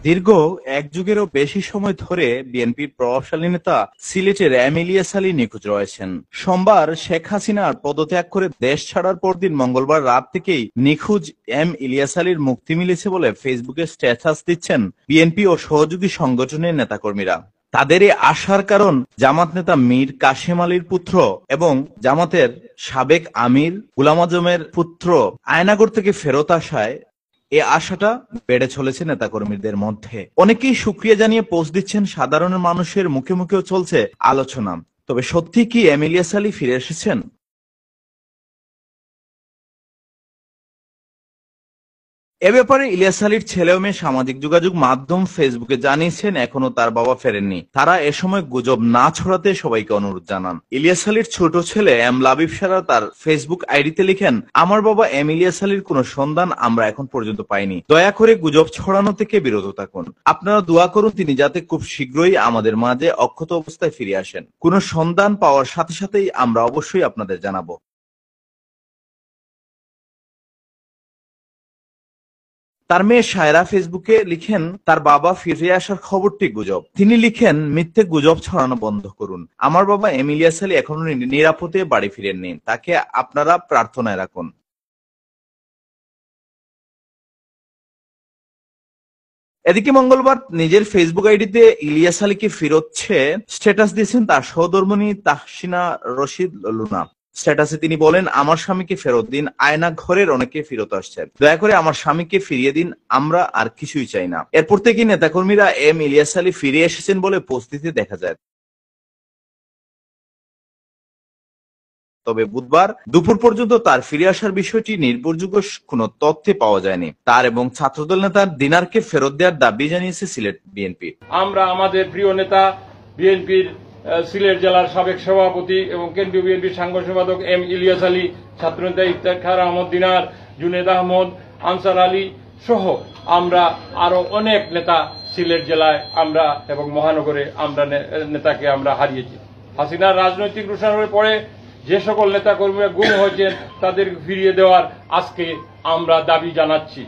দীর্ঘ এক যুগেরও বেশি সময় ধরে বিএনপির প্রভাবশালী নেতা সিলেটের এম ইলিয়াস আলী নিখোঁজ রয়েছেন। সোমবার শেখ হাসিনার পদত্যাগ করে দেশ ছাড়ার পরদিন মঙ্গলবার রাত থেকেই নিখোঁজ এম ইলিয়াস আলীর মুক্তি মিলেছে বলে ফেসবুকে স্ট্যাটাস দিচ্ছেন বিএনপি ও সহযোগী সংগঠনের নেতাকর্মীরা। তাদের এই আশার কারণ জামাত নেতা মীর কাশেম আলীর পুত্র এবং জামাতের সাবেক আমির গুলাম আজমের পুত্র আয়নাগর থেকে ফেরত আসায় এ আশাটা বেড়ে চলেছে নেতাকর্মীদের মধ্যে। অনেকেই সুক্রিয়া জানিয়ে পোস্ট দিচ্ছেন, সাধারণ মানুষের মুখে মুখেও চলছে আলোচনা। তবে সত্যি কি এম ইলিয়াস আলী ফিরে এসেছেন? এ ব্যাপারে ইলিয়াস আলীর ছেলে ও মেয়ে সামাজিক যোগাযোগ মাধ্যম ফেসবুকে জানিয়েছেন এখনো তার বাবা ফেরেননি। তারা এ সময় গুজব না ছড়াতে সবাইকে অনুরোধ জানান। ইলিয়াস আলীর ছোট ছেলে এম লাবিব সারা তার ফেসবুক আইডিতে লিখেন, আমার বাবা এম ইলিয়াস আলীর কোনো সন্ধান আমরা এখন পর্যন্ত পাইনি। দয়া করে গুজব ছড়ানো থেকে বিরত থাকুন। আপনারা দোয়া করুন তিনি যাতে খুব শীঘ্রই আমাদের মাঝে অক্ষত অবস্থায় ফিরে আসেন। কোনো সন্ধান পাওয়ার সাথে সাথেই আমরা অবশ্যই আপনাদের জানাবো। তার মেয়ে সায়রা ফেসবুকে লিখেন, তার বাবা ফিরে আসার খবরটি গুজব। তিনি লিখেন, মিথ্যে গুজব ছড়ানো বন্ধ করুন। আমার বাবা এম ইলিয়াস আলী এখনো নিরাপদে বাড়ি ফিরেননি। তাকে আপনারা প্রার্থনায় রাখুন। এদিকে মঙ্গলবার নিজের ফেসবুক আইডিতে ইলিয়াস আলীকে ফেরত চেয়ে স্ট্যাটাস দিয়েছেন তার সহধর্মিণী তাহসিনা রশিদ লুনা। স্ট্যাটাসে তিনি বলেন, আমার স্বামীকে ফেরত দিন, আয়না ঘরের অনেকে ফেরত আসছে, দয়া করে আমার স্বামীকে ফিরিয়ে দিন, আমরা আর কিছুই চাই না। এরপর থেকে নেতাকর্মীরা এম ইলিয়াস আলী ফিরে এসেছেন বলে পোস্ট দিতে দেখা যায়। তবে বুধবার দুপুর পর্যন্ত তার ফিরে আসার বিষয়টি নির্ভরযোগ্য কোনো তথ্যে পাওয়া যায়নি। তার এবং ছাত্রদল নেতা দিনারকে ফেরত দেওয়ার দাবি জানিয়েছে সিলেট বিএনপি। আমরা আমাদের প্রিয় নেতা বিএনপির সিলেট জেলার সাবেক সভাপতি এবং কেন্দ্রীয় বিএনপির সাংগঠনিক সম্পাদক এম ইলিয়াস আলী, ছাত্রনেতা ইফতেখার আহমদ দিনার, জুনেদ আহমদ, আনসার আলী সহ আমরা আরো অনেক নেতা সিলেট জেলায় আমরা এবং মহানগরে আমরা নেতাকে আমরা হারিয়েছি। হাসিনার রাজনৈতিক রূপান্তরের পরে যে সকল নেতা কর্মীরা গুম হয়েছেন তাদের ফিরিয়ে দেওয়ার আজকে আমরা দাবি জানাচ্ছি।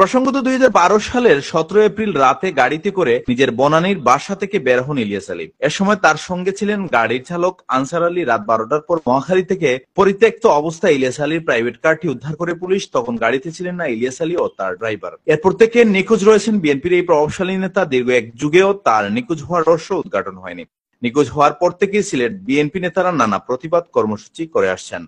প্রসঙ্গত 2012 সালের 17 এপ্রিল রাতে গাড়িতে করে নিজের বনানীর বাসা থেকে বের হন ইলিয়াস আলী। এ সময় তার সঙ্গে ছিলেন গাড়ির চালক আনসার আলী। রাত 12টার পর মহাখালী থেকে পরিত্যক্ত অবস্থায় ইলিয়াস আলীর প্রাইভেট কারটি উদ্ধার করে পুলিশ। তখন গাড়িতে ছিলেন না ইলিয়াস আলী ও তার ড্রাইভার। এরপর থেকে নিখোঁজ রয়েছেন বিএনপির এই প্রভাবশালী নেতা। দীর্ঘ এক যুগেও তার নিখোঁজ হওয়ার রহস্য উদ্ঘাটন হয়নি। নিখোঁজ হওয়ার পর থেকে সিলেট বিএনপি নেতারা নানা প্রতিবাদ কর্মসূচি করে আসছেন।